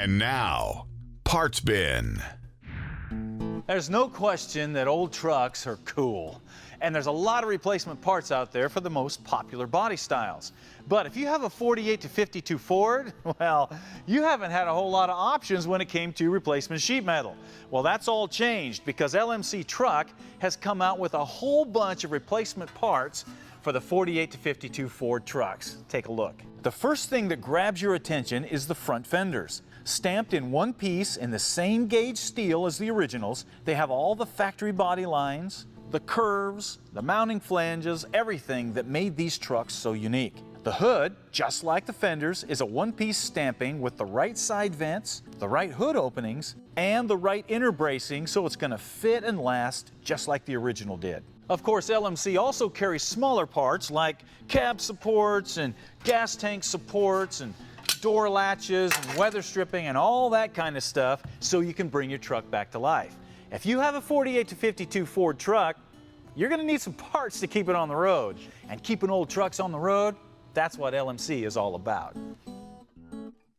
And now, Parts Bin. There's no question that old trucks are cool. And there's a lot of replacement parts out there for the most popular body styles. But if you have a 48 to 52 Ford, well, you haven't had a whole lot of options when it came to replacement sheet metal. Well, that's all changed because LMC Truck has come out with a whole bunch of replacement parts for the 48 to 52 Ford trucks. Take a look. The first thing that grabs your attention is the front fenders. Stamped in one piece in the same gauge steel as the originals, they have all the factory body lines, the curves, the mounting flanges, everything that made these trucks so unique. The hood, just like the fenders, is a one-piece stamping with the right side vents, the right hood openings, and the right inner bracing, so it's going to fit and last just like the original did. Of course, LMC also carries smaller parts like cab supports and gas tank supports and door latches and weather stripping and all that kind of stuff so you can bring your truck back to life. If you have a 48 to 52 Ford truck, you're going to need some parts to keep it on the road. And keeping old trucks on the road, that's what LMC is all about.